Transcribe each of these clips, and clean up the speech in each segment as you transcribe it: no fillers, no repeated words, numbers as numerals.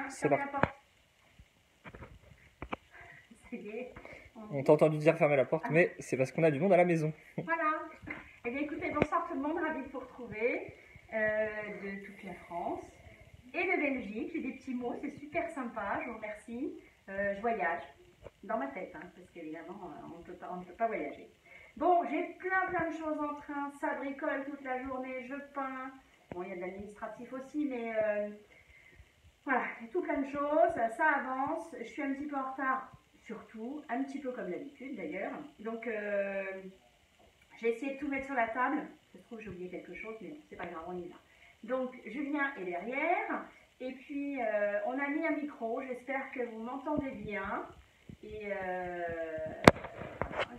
C'est fermez parti. la porte. Ça y est. On t'a entendu dire fermer la porte, mais c'est parce qu'on a du monde à la maison. Voilà. Eh bien, écoutez, bonsoir tout le monde, ravi de vous retrouver de toute la France et de Belgique. J'ai des petits mots, c'est super sympa, je vous remercie. Je voyage dans ma tête, hein, parce qu'évidemment, on ne peut pas voyager. Bon, j'ai plein de choses en train, ça bricole toute la journée, je peins. Bon, il y a de l'administratif aussi, mais voilà, il y a tout plein de choses, ça avance. Je suis un petit peu en retard, surtout, un petit peu comme d'habitude d'ailleurs. Donc, j'ai essayé de tout mettre sur la table. Ça se trouve, j'ai oublié quelque chose, mais c'est pas grave, on y va. Donc, Julien est derrière. Et puis, on a mis un micro. J'espère que vous m'entendez bien. Et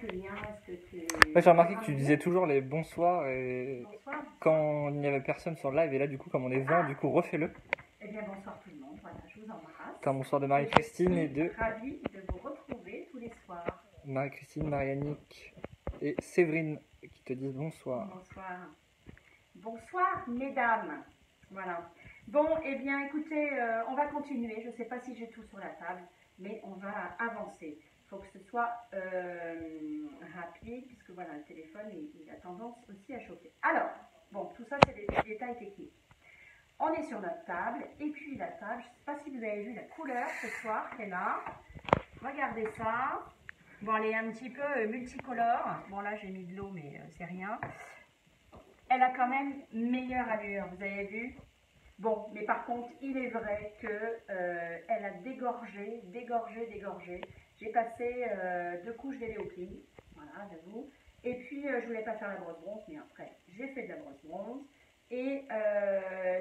Julien, est-ce que tu... Ouais, j'ai remarqué que tu disais toujours les bonsoirs et Bonsoir. quand il n'y avait personne sur le live. Et là, du coup, comme on est 20, du coup, refais-le. Eh bien, bonsoir tout le monde. Voilà, je vous embrasse. C'est un bonsoir de Marie-Christine et Je de suis ravie de vous retrouver tous les soirs. Marie-Christine, Mariannick et Séverine qui te disent bonsoir. Bonsoir. Bonsoir, mesdames. Voilà. Bon, eh bien, écoutez, on va continuer. Je ne sais pas si j'ai tout sur la table, mais on va avancer. Il faut que ce soit rapide, puisque voilà, le téléphone, il a tendance aussi à chauffer. Alors, bon, tout ça, c'est des détails techniques. On est sur notre table, et puis la table, je ne sais pas si vous avez vu la couleur ce soir qu'elle a. Regardez ça. Bon, elle est un petit peu multicolore. Bon, là, j'ai mis de l'eau, mais c'est rien. Elle a quand même meilleure allure, vous avez vu? Bon, mais par contre, il est vrai qu'elle a dégorgé. J'ai passé 2 couches d'éléopline, voilà, j'avoue. Et puis, je voulais pas faire la brosse bronze, mais après, j'ai fait de la brosse bronze. Et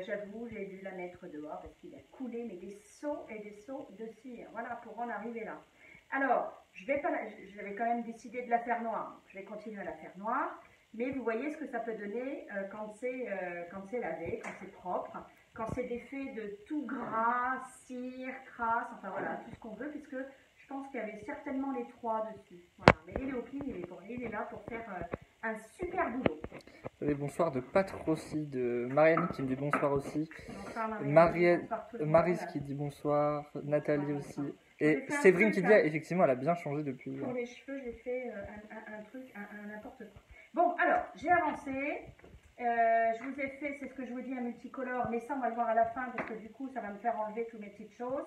j'avoue, j'ai dû la mettre dehors parce qu'il a coulé, mais des seaux et des seaux de cire, voilà, pour en arriver là. Alors, j'avais quand même décidé de la faire noire. Je vais continuer à la faire noire. Mais vous voyez ce que ça peut donner quand c'est lavé, quand c'est propre, quand c'est défait de tout gras, cire, crasse, enfin voilà, tout ce qu'on veut, puisque je pense qu'il y avait certainement les 3 dessus. Voilà. Mais l'éléopline, il est là pour faire un super boulot. Et bonsoir de Patrossi, de Marianne qui me dit bonsoir aussi. Bonsoir Maryse qui dit bonsoir, Nathalie aussi. Bonsoir. Et Séverine qui dit, effectivement, elle a bien changé depuis. Pour les cheveux, j'ai fait un truc, n'importe quoi. Bon, alors, j'ai avancé. Je vous ai fait, c'est ce que je vous dis, un multicolore, mais ça, on va le voir à la fin, parce que du coup, ça va me faire enlever toutes mes petites choses.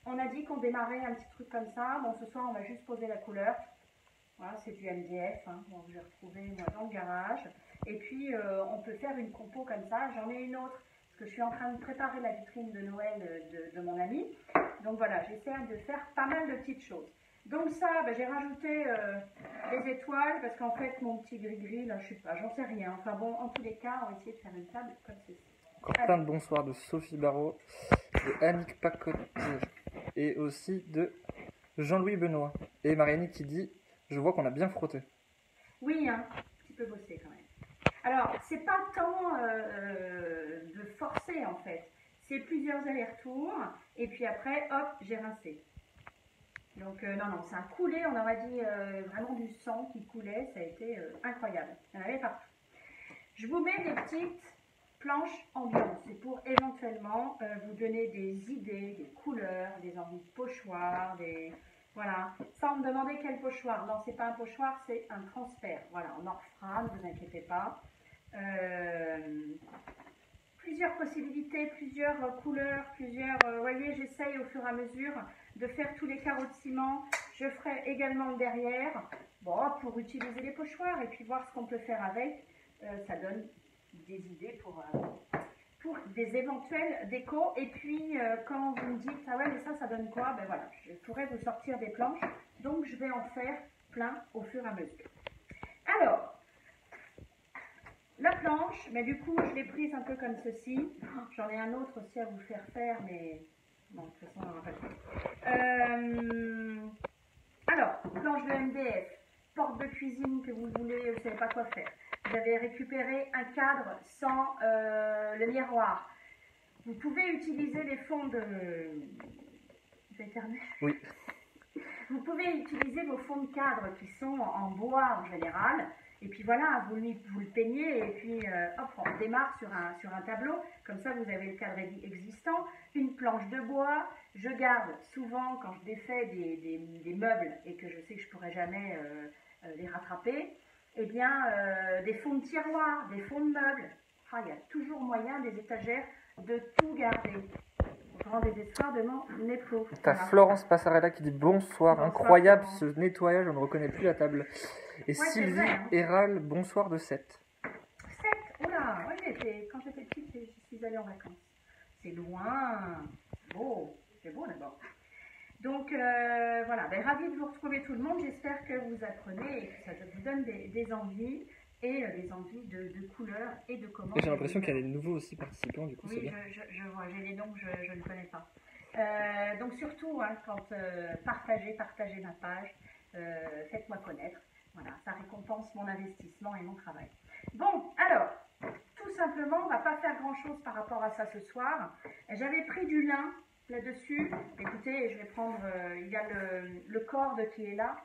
On a dit qu'on démarrait un petit truc comme ça. Bon, ce soir, on va juste poser la couleur. Voilà, c'est du MDF, hein, bon, je vais retrouver moi dans le garage. Et puis, on peut faire une compo comme ça. J'en ai une autre, parce que je suis en train de préparer la vitrine de Noël de mon ami. Donc voilà, j'essaie de faire pas mal de petites choses. Donc ça, ben, j'ai rajouté des étoiles, parce qu'en fait, mon petit gris-gris, là, je sais pas, j'en sais rien. Enfin bon, en tous les cas, on va essayer de faire une table comme ceci. Encore plein de bonsoirs de Sophie Barrault, de Annick Pacotte et aussi de Jean-Louis Benoît. Et Marianne qui dit, je vois qu'on a bien frotté. Oui, hein, un petit peu bossé quand même. Alors, c'est pas tant de forcer en fait. C'est plusieurs allers-retours et puis après, hop, j'ai rincé. Donc non, ça a coulé, on aurait dit vraiment du sang qui coulait, ça a été incroyable. Il y en avait partout. Je vous mets des petites planches ambiance. C'est pour éventuellement vous donner des idées, des couleurs, des envies de pochoirs, des... Voilà. Sans me demander quel pochoir. Non, c'est pas un pochoir, c'est un transfert. Voilà, on en refera, ne vous inquiétez pas. Plusieurs possibilités, plusieurs couleurs, vous voyez, j'essaye au fur et à mesure de faire tous les carreaux de ciment. Je ferai également le derrière, bon, pour utiliser les pochoirs et puis voir ce qu'on peut faire avec. Ça donne des idées pour des éventuels décos. Et puis, quand vous me dites, ah ouais, mais ça donne quoi? Ben voilà, je pourrais vous sortir des planches. Donc, je vais en faire plein au fur et à mesure. Alors, la planche, mais du coup, je l'ai prise un peu comme ceci. J'en ai un autre aussi à vous faire faire, mais bon, de toute façon, on n'en a pas. Alors, planche de MDF, porte de cuisine que vous voulez, vous ne savez pas quoi faire. Vous avez récupéré un cadre sans le miroir. Vous pouvez utiliser les fonds de... Je vais éternuer. Oui. Vous pouvez utiliser vos fonds de cadre qui sont en bois en général. Et puis voilà, vous le peignez et puis hop, on démarre sur un tableau. Comme ça, vous avez le cadre existant, une planche de bois. Je garde souvent, quand je défais des meubles et que je sais que je ne pourrai jamais les rattraper, eh bien, des fonds de tiroirs, des fonds de meubles. Ah, il y a toujours moyen, des étagères, de tout garder. Au grand désespoir de mon époux. T'as Voilà. Florence Passarella qui dit bonsoir, Bonsoir, incroyable Florence. ce nettoyage, on ne reconnaît plus la table. Et Ouais, c'est Sylvie vrai, hein. Héral, bonsoir de 7. 7, oula, ouais, quand j'étais petite, je suis allée en vacances. C'est loin, c'est beau d'abord. Donc voilà, ben, ravie de vous retrouver tout le monde. J'espère que vous apprenez et que ça vous donne des envies et des envies de couleurs et de comment. Et j'ai l'impression qu'il y a des nouveaux aussi participants, du coup c'est Oui, bien. je vois, j'ai des noms que je ne connais pas. Donc surtout, hein, quand partagez ma page, faites-moi connaître. Voilà, ça récompense mon investissement et mon travail. Bon, alors, tout simplement, on ne va pas faire grand-chose par rapport à ça ce soir. J'avais pris du lin là-dessus. Écoutez, je vais prendre, il y a le corde qui est là,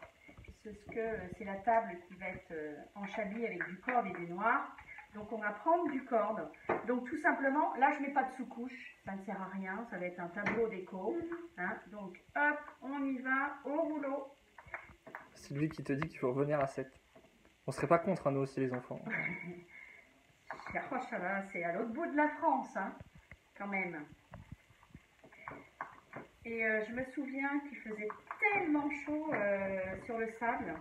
puisque c'est la table qui va être en chablis avec du corde et du noir. Donc on va prendre du corde. Donc tout simplement, là je ne mets pas de sous-couche, ça ne sert à rien, ça va être un tableau déco. Hein. Donc hop, on y va au rouleau. C'est lui qui te dit qu'il faut revenir à 7. On serait pas contre, hein, nous aussi les enfants. Oh, ça va, c'est à l'autre bout de la France, hein, quand même. Et je me souviens qu'il faisait tellement chaud sur le sable.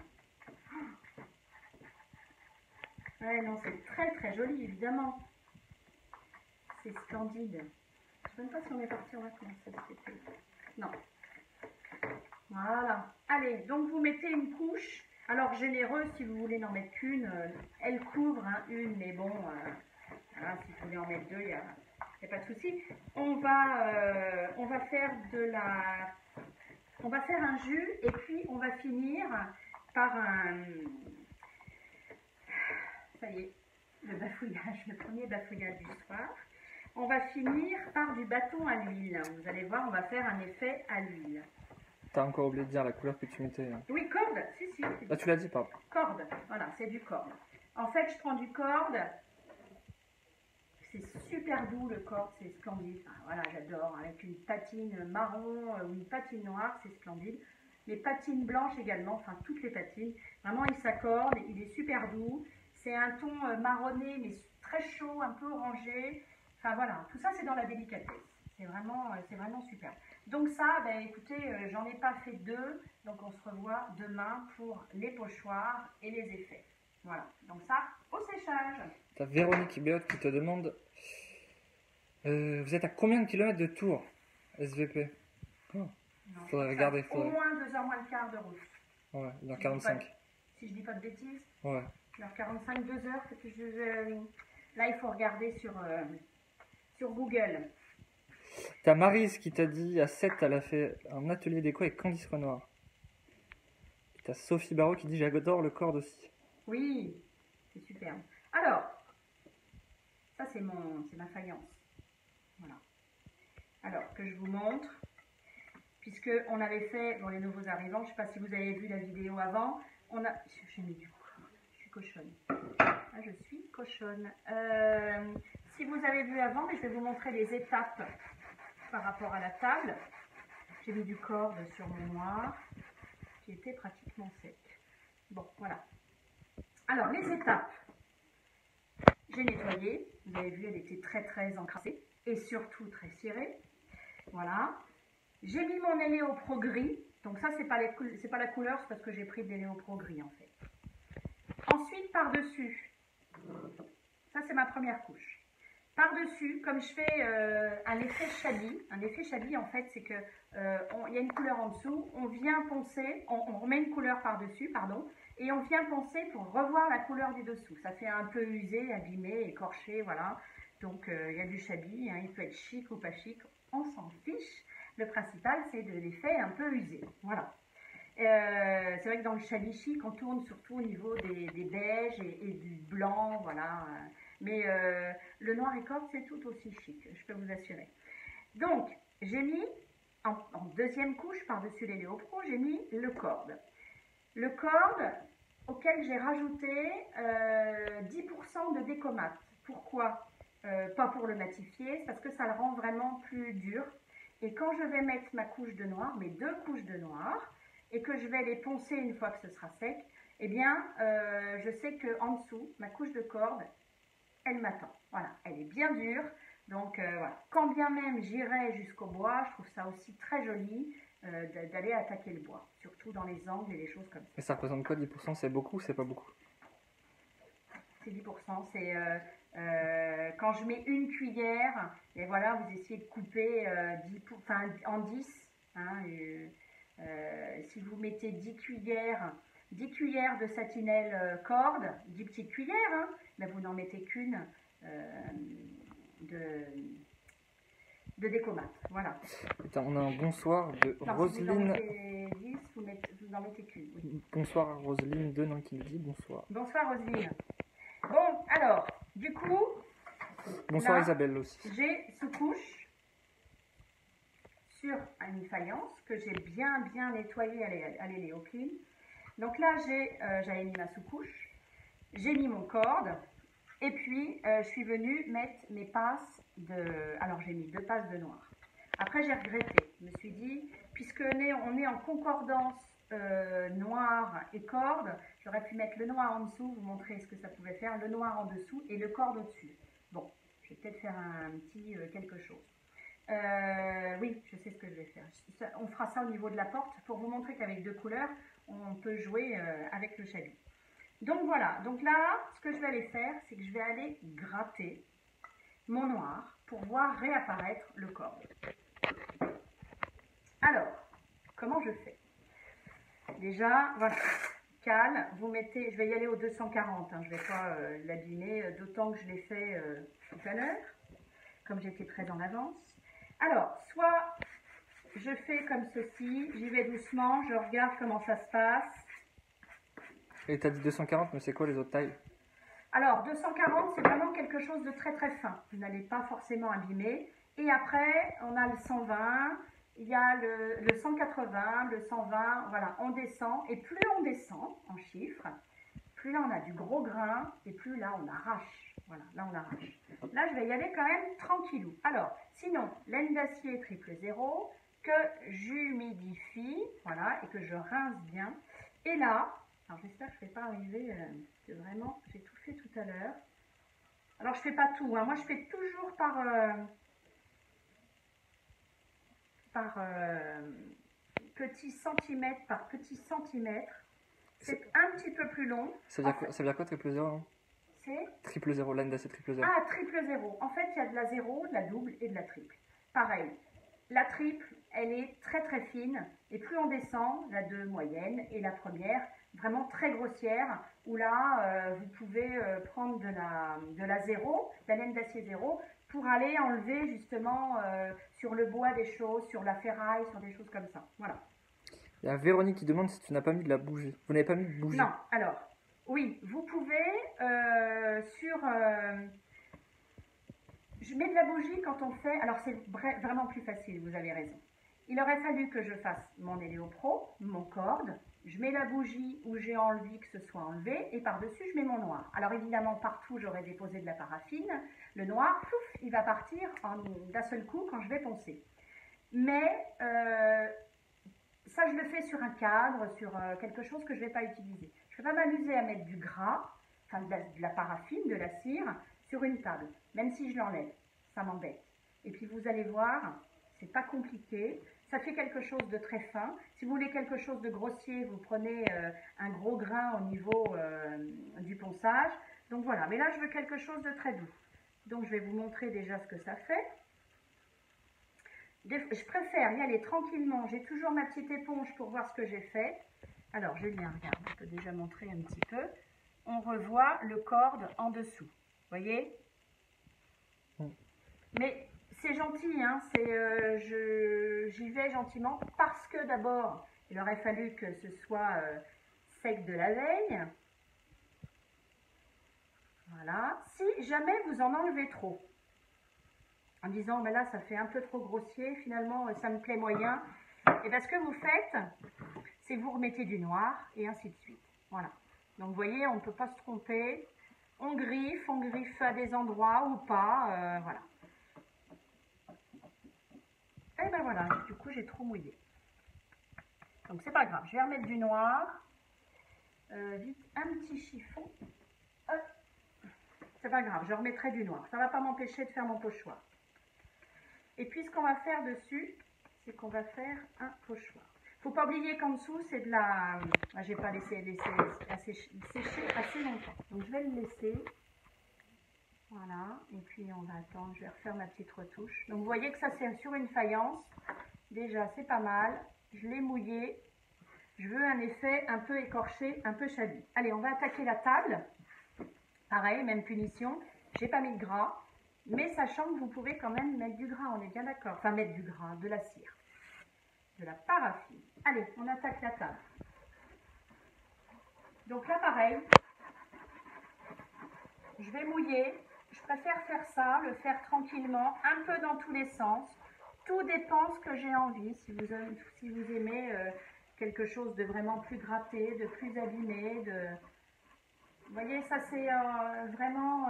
Ouais, non, c'est très très joli, évidemment. C'est splendide. Je ne sais même pas si on est parti en vacances cet été. Non. Voilà. Allez, donc vous mettez une couche. Alors généreuse, si vous voulez n'en mettre qu'une, elle couvre hein, une, mais bon, voilà, si vous voulez en mettre deux, il n'y a pas de souci. On va faire on va faire un jus et puis on va finir par ça y est, le bafouillage, le premier bafouillage du soir. On va finir par du bâton à l'huile. Vous allez voir, on va faire un effet à l'huile. T'as encore oublié de dire la couleur que tu mettais. Hein. Oui, corde, si. Ah, tu l'as dit, pardon. Corde, voilà, c'est du corde. En fait, je prends du corde. C'est super doux le corde, c'est splendide. Enfin, voilà, j'adore. Avec une patine marron ou une patine noire, c'est splendide. Les patines blanches également, enfin toutes les patines. Vraiment, il s'accorde, il est super doux. C'est un ton marronné, mais très chaud, un peu orangé. Enfin voilà, tout ça c'est dans la délicatesse. C'est vraiment super. Donc ça, ben, écoutez, j'en ai pas fait deux. Donc on se revoit demain pour les pochoirs et les effets. Voilà, donc ça, au séchage. T'as Véronique Béot qui te demande vous êtes à combien de kilomètres de Tours, SVP? Faudrait regarder. Au moins 2h moins le quart de route. Ouais, 1h45. Si je dis pas de bêtises. Ouais. 1h45, 2h. Là, il faut regarder sur Google. T'as Maryse qui t'a dit à 7, elle a fait un atelier déco avec Candice Renoir. T'as Sophie Barraud qui dit j'adore le corde aussi. Oui, c'est superbe. Alors, ça c'est ma faïence. Voilà. Alors, que je vous montre. Puisque on avait fait, les nouveaux arrivants, je ne sais pas si vous avez vu la vidéo avant, j'ai mis du coup, je suis cochonne. Ah, je suis cochonne. Si vous avez vu avant, mais je vais vous montrer les étapes par rapport à la table. J'ai mis du corde sur mon noir, qui était pratiquement sec. Bon, voilà. Alors, les étapes. J'ai nettoyé, vous avez vu, elle était très très encrassée et surtout très cirée. Voilà. J'ai mis mon Héliopro gris, donc ça c'est pas la couleur, c'est parce que j'ai pris de l'Héliopro gris en fait. Ensuite par-dessus, ça c'est ma première couche. Par-dessus, comme je fais un effet chablis en fait c'est que il y a une couleur en dessous, on vient poncer, on remet une couleur par-dessus, pardon, et on vient poncer pour revoir la couleur du dessous. Ça fait un peu usé, abîmé, écorché, voilà. Donc il y a du chablis, hein, il peut être chic ou pas chic, on s'en fiche. Le principal, c'est de l'effet un peu usé. Voilà. C'est vrai que dans le chablis chic, on tourne surtout au niveau des beiges et du blanc, voilà. Mais le noir et corde, c'est tout aussi chic, je peux vous assurer. Donc, j'ai mis, en deuxième couche, par-dessus les Héliopros, j'ai mis le corde. Le corde, auquel j'ai rajouté 10% de décomat. Pourquoi pas pour le matifier, c'est parce que ça le rend vraiment plus dur. Et quand je vais mettre ma couche de noir, mes 2 couches de noir, et que je vais les poncer une fois que ce sera sec, eh bien, je sais qu'en dessous, ma couche de corde, elle m'attend. Voilà, elle est bien dure. Donc, voilà. Quand bien même j'irai jusqu'au bois, je trouve ça aussi très joli d'aller attaquer le bois, surtout dans les angles et les choses comme ça. Et ça représente quoi 10%? C'est beaucoup ou c'est pas beaucoup? C'est 10%, c'est quand je mets une cuillère, et voilà, vous essayez de couper en 10. Hein, si vous mettez 10 cuillères de satinelle corde, 10 petites cuillères, hein, mais vous n'en mettez qu'une de décomat. Voilà. Attends, on a un bonsoir de Non, Roselyne. si vous en mettez 10, vous n'en mettez qu'une. Oui. Bonsoir à Roselyne Denon qui nous dit bonsoir. Bonsoir Roselyne. Bon, alors, du coup, Bonsoir là, Isabelle aussi. j'ai sous-couche sur une faïence que j'ai bien nettoyée à l'éléocline. Donc là, j'avais mis ma sous-couche, j'ai mis mon corde, et puis je suis venue mettre mes passes de... Alors j'ai mis 2 passes de noir. Après j'ai regretté, je me suis dit, puisque on est en concordance noir et corde, j'aurais pu mettre le noir en dessous, vous montrer ce que ça pouvait faire, le noir en dessous et le corde au-dessus. Bon, je vais peut-être faire un petit quelque chose. Oui, je sais ce que je vais faire. On fera ça au niveau de la porte pour vous montrer qu'avec 2 couleurs, on peut jouer avec le chablis. Donc voilà, donc là, ce que je vais aller faire, c'est que je vais aller gratter mon noir pour voir réapparaître le corde. Alors, comment je fais? Déjà, voilà, cale, vous mettez, je vais y aller au 240, hein, je ne vais pas l'abîmer, d'autant que je l'ai fait tout à l'heure, comme j'étais très en avance. Alors, soit je fais comme ceci, j'y vais doucement, je regarde comment ça se passe. Et t'as dit 240, mais c'est quoi les autres tailles? Alors, 240, c'est vraiment quelque chose de très très fin. Vous n'allez pas forcément abîmer. Et après, on a le 120, il y a le 180, le 120, voilà, on descend. Et plus on descend en chiffres, plus là on a du gros grain et plus là on arrache. Voilà, là on arrache. Là, je vais y aller quand même tranquillou. Alors, sinon, laine d'acier 000 que j'humidifie, voilà, et que je rince bien. Et là, alors j'espère que je ne vais pas arriver, que vraiment, j'ai tout fait tout à l'heure. Alors je ne fais pas tout, hein. Moi je fais toujours par petits centimètres par petits centimètres. C'est un petit peu plus long. Ça veut dire quoi triple 0 hein? C'est triple 0, laine d'acier triple 0. Ah, triple 0. En fait, il y a de la 0, de la double et de la triple. Pareil. La triple, elle est très très fine. Et plus on descend, la 2 moyenne et la première, vraiment très grossière, où là, vous pouvez prendre de la 0, la laine d'acier 0, pour aller enlever justement sur le bois des choses, sur la ferraille, sur des choses comme ça. Voilà. Il y a Véronique qui demande si tu n'as pas mis de la bougie. Vous n'avez pas mis de bougie? Non, alors, oui, vous pouvez je mets de la bougie quand on fait... Alors, c'est vraiment plus facile, vous avez raison. Il aurait fallu que je fasse mon Héliopro, mon corde, je mets la bougie où j'ai envie que ce soit enlevé, et par-dessus, je mets mon noir. Alors, évidemment, partout, j'aurais déposé de la paraffine. Le noir, pouf, il va partir d'un seul coup quand je vais poncer. Mais... ça, je le fais sur un cadre, sur quelque chose que je ne vais pas utiliser. Je ne vais pas m'amuser à mettre du gras, enfin de la paraffine, de la cire, sur une table. Même si je l'enlève, ça m'embête. Et puis vous allez voir, c'est pas compliqué. Ça fait quelque chose de très fin. Si vous voulez quelque chose de grossier, vous prenez un gros grain au niveau du ponçage. Donc voilà, mais là je veux quelque chose de très doux. Donc je vais vous montrer déjà ce que ça fait. Je préfère y aller tranquillement. J'ai toujours ma petite éponge pour voir ce que j'ai fait. Alors, Julien, regarde, je peux déjà montrer un petit peu. On revoit le corde en dessous. Vous voyez? Mais c'est gentil, hein, j'y vais gentiment parce que d'abord, il aurait fallu que ce soit sec de la veille. Voilà. Si jamais vous en enlevez trop, en disant, mais là, ça fait un peu trop grossier, finalement, ça me plaît moyen. Et bien, ce que vous faites, c'est vous remettez du noir, et ainsi de suite. Voilà. Donc vous voyez, on ne peut pas se tromper. On griffe à des endroits ou pas, voilà. Et ben voilà, du coup j'ai trop mouillé. Donc c'est pas grave, je vais remettre du noir. Vite, un petit chiffon. Hop. C'est pas grave, je remettrai du noir. Ça ne va pas m'empêcher de faire mon pochoir. Et puis ce qu'on va faire dessus, c'est qu'on va faire un pochoir. Faut pas oublier qu'en dessous, c'est de la... Ah, j'ai pas laissé sécher assez longtemps. Donc je vais le laisser. Voilà. Et puis on va attendre, je vais refaire ma petite retouche. Donc vous voyez que ça c'est sur une faïence. Déjà, c'est pas mal. Je l'ai mouillé. Je veux un effet un peu écorché, un peu chabi. Allez, on va attaquer la table. Pareil, même punition. J'ai pas mis de gras. Mais sachant que vous pouvez quand même mettre du gras, on est bien d'accord. Enfin, mettre du gras, de la cire. De la paraffine. Allez, on attaque la table. Donc là, pareil, je vais mouiller. Je préfère faire ça, le faire tranquillement, un peu dans tous les sens. Tout dépend ce que j'ai envie. Si vous aimez quelque chose de vraiment plus gratté, de plus abîmé, de... Vous voyez, ça c'est vraiment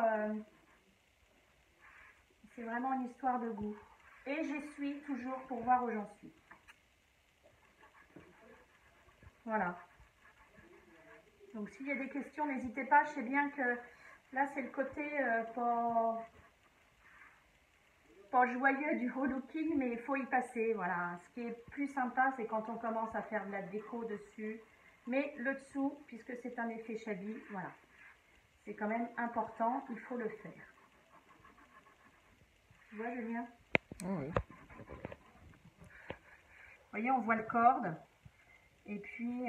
une histoire de goût. Et j'essuie toujours pour voir où j'en suis. Voilà. Donc s'il y a des questions, n'hésitez pas. Je sais bien que là c'est le côté pas joyeux du haut looking, mais il faut y passer. Voilà. Ce qui est plus sympa, c'est quand on commence à faire de la déco dessus. Mais le dessous, puisque c'est un effet shabby, voilà. C'est quand même important, il faut le faire. Tu vois, Julien? Oui. Vous voyez, on voit le corde. Et puis,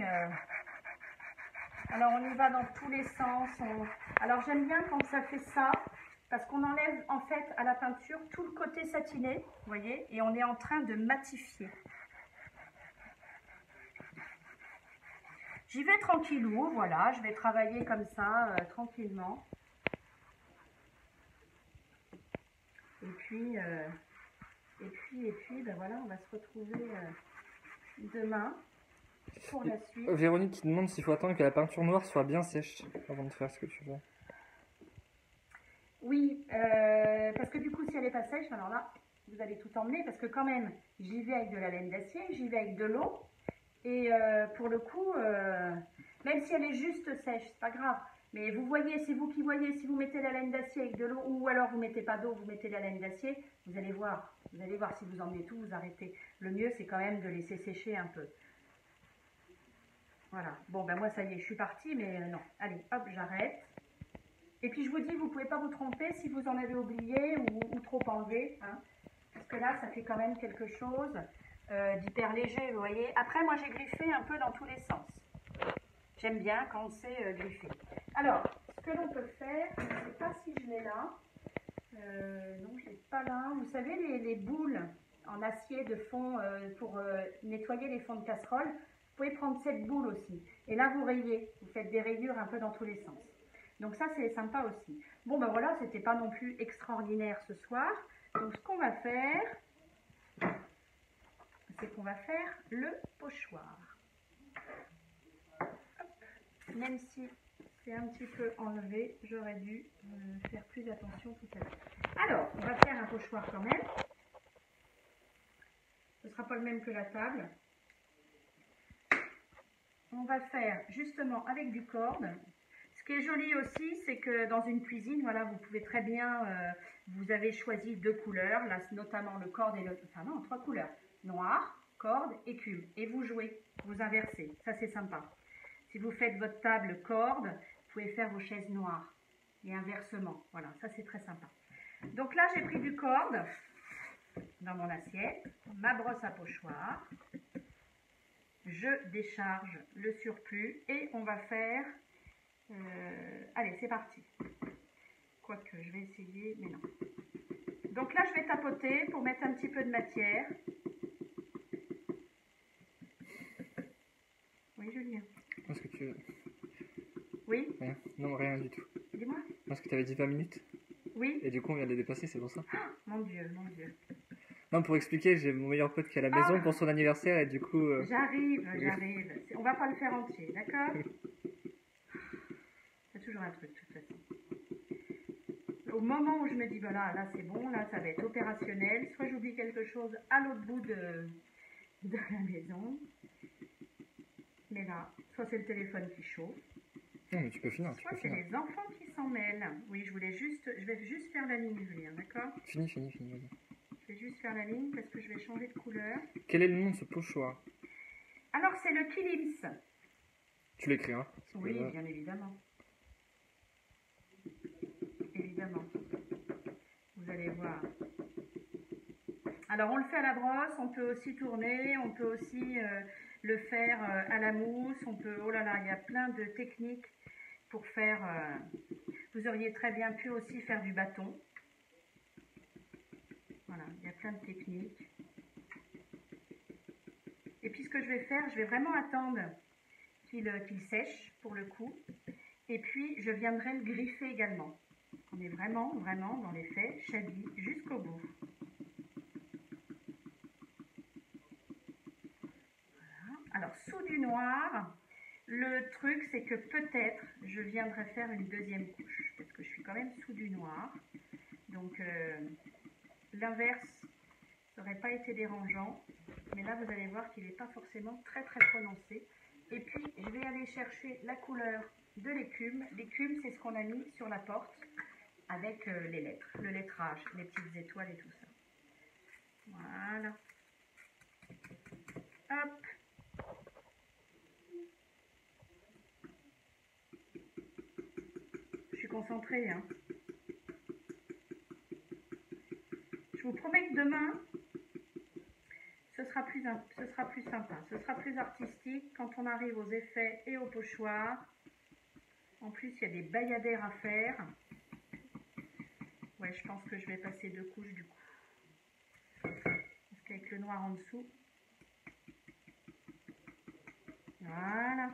alors on y va dans tous les sens. Alors j'aime bien quand ça fait ça, parce qu'on enlève en fait à la peinture tout le côté satiné, vous voyez, et on est en train de matifier. J'y vais tranquillou, voilà, je vais travailler comme ça, tranquillement. Et puis, ben voilà, on va se retrouver demain pour la suite. Véronique qui demande s'il faut attendre que la peinture noire soit bien sèche avant de faire ce que tu veux. Oui, parce que du coup, si elle n'est pas sèche, alors là, vous allez tout emmener, parce que quand même, j'y vais avec de la laine d'acier, j'y vais avec de l'eau, et pour le coup, même si elle est juste sèche, c'est pas grave. Mais vous voyez, c'est vous qui voyez, si vous mettez la laine d'acier avec de l'eau, ou alors vous mettez pas d'eau, vous mettez la laine d'acier, vous allez voir si vous emmenez tout, vous arrêtez. Le mieux, c'est quand même de laisser sécher un peu. Voilà, bon, ben moi, ça y est, je suis partie, mais non. Allez, hop, j'arrête. Et puis, je vous dis, vous ne pouvez pas vous tromper si vous en avez oublié ou trop enlevé, hein, parce que là, ça fait quand même quelque chose d'hyper léger, vous voyez. Après, moi, j'ai griffé un peu dans tous les sens. J'aime bien quand c'est griffé. Alors, ce que l'on peut faire, je ne sais pas si je l'ai là. Non, je ne l'ai pas là. Vous savez, les boules en acier de fond pour nettoyer les fonds de casserole, vous pouvez prendre cette boule aussi. Et là, vous rayez. Vous faites des rayures un peu dans tous les sens. Donc ça, c'est sympa aussi. Bon, ben voilà, c'était pas non plus extraordinaire ce soir. Donc, ce qu'on va faire, c'est qu'on va faire le pochoir. Hop. Même si c'est un petit peu enlevé, j'aurais dû faire plus attention tout à l'heure. Alors, on va faire un pochoir quand même. Ce ne sera pas le même que la table. On va faire justement avec du corde. Ce qui est joli aussi, c'est que dans une cuisine, voilà, vous pouvez très bien, vous avez choisi 2 couleurs, là, notamment le corde et le, enfin non, 3 couleurs, noir, corde et cube. Et vous jouez, vous inversez, ça c'est sympa. Si vous faites votre table corde, vous pouvez faire vos chaises noires et inversement, voilà, ça c'est très sympa. Donc là, j'ai pris du corde dans mon assiette, ma brosse à pochoir, je décharge le surplus et on va faire... allez, c'est parti. Quoique, je vais essayer, mais non. Donc là, je vais tapoter pour mettre un petit peu de matière. Oui, Julien. Est-ce que tu... Oui. Rien. Non, rien du tout. Dis-moi. Parce que tu avais dit 20 minutes. Oui. Et du coup, on vient de les dépasser, c'est pour ça. Oh, mon Dieu, mon Dieu. Non, pour expliquer, j'ai mon meilleur pote qui est à la maison pour son anniversaire et du coup... J'arrive. On va pas le faire entier, d'accord? toujours un truc, de toute façon. Au moment où je me dis, voilà, là c'est bon, là ça va être opérationnel, soit j'oublie quelque chose à l'autre bout de la maison, mais là, soit c'est le téléphone qui chauffe, Non, mais tu peux finir, tu soit peux c'est finir. les enfants qui s'en mêlent. Oui, je vais juste faire la ligne, Julien, d'accord? Fini, vas-y. Je vais juste faire la ligne parce que je vais changer de couleur. Quel est le nom de ce pochoir? Alors, c'est le Kilims. Tu l'écris, hein? Oui, bien évidemment. Évidemment. Vous allez voir. Alors, on le fait à la brosse, on peut aussi tourner, on peut aussi le faire à la mousse, on peut... Oh là là, il y a plein de techniques pour faire... vous auriez très bien pu aussi faire du bâton. Voilà, il y a plein de techniques. Et puis, ce que je vais faire, je vais vraiment attendre qu'il sèche, pour le coup. Et puis, je viendrai le griffer également. On est vraiment dans les faits, chablis, jusqu'au bout. Voilà. Alors, sous du noir, le truc, c'est que peut-être, je viendrai faire une deuxième couche, parce que je suis quand même sous du noir. Donc, l'inverse n'aurait pas été dérangeant. Mais là, vous allez voir qu'il n'est pas forcément très prononcé. Et puis, je vais aller chercher la couleur de l'écume. L'écume, c'est ce qu'on a mis sur la porte avec les lettres, le lettrage, les petites étoiles et tout ça. Voilà. Hop. Je suis concentrée, hein. Je vous promets que demain, ce sera plus sympa, ce sera plus artistique quand on arrive aux effets et aux pochoirs. En plus, il y a des bayadères à faire. Ouais, je pense que je vais passer 2 couches du coup. Parce qu'avec le noir en dessous. Voilà.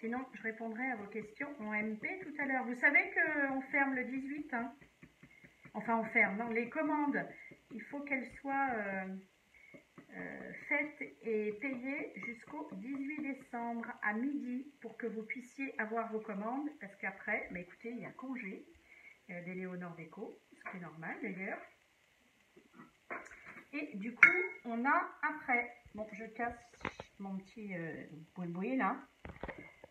Sinon, je répondrai à vos questions en MP tout à l'heure. Vous savez qu'on ferme le 18, hein? Enfin, on ferme, non, les commandes, il faut qu'elles soient faites et payées jusqu'au 18 décembre à midi pour que vous puissiez avoir vos commandes. Parce qu'après, bah écoutez, il y a congé d'Éléonore Déco, ce qui est normal d'ailleurs. Et du coup, on a après, bon, je casse mon petit boui-boui là.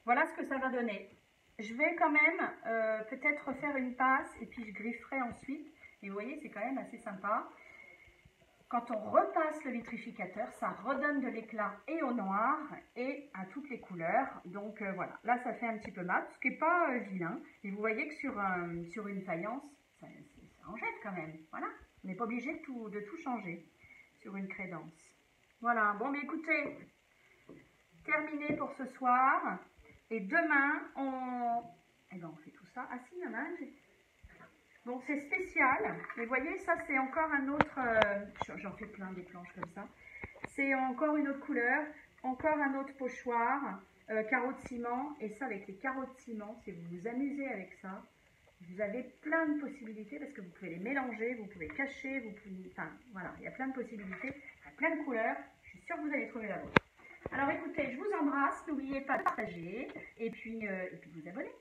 Voilà ce que ça va donner. Je vais quand même peut-être refaire une passe et puis je grifferai ensuite. Et vous voyez, c'est quand même assez sympa. Quand on repasse le vitrificateur, ça redonne de l'éclat et au noir et à toutes les couleurs. Donc voilà, là ça fait un petit peu mat, ce qui n'est pas vilain. Et vous voyez que sur une faïence, ça en jette quand même. Voilà, on n'est pas obligé de tout changer sur une crédence. Voilà, bon mais écoutez, terminé pour ce soir. Et demain, eh ben, on fait tout ça. Ah si, il y en a un. Bon, c'est spécial. Mais vous voyez, ça, c'est encore un autre... J'en fais plein des planches comme ça. C'est encore une autre couleur. Encore un autre pochoir. Carreaux de ciment. Et ça, avec les carreaux de ciment, si vous vous amusez avec ça, vous avez plein de possibilités parce que vous pouvez les mélanger, vous pouvez cacher, vous pouvez... Enfin, voilà, il y a plein de possibilités. Il y a plein de couleurs. Je suis sûre que vous allez trouver la vôtre. Alors écoutez, je vous embrasse, n'oubliez pas de partager et puis vous abonner.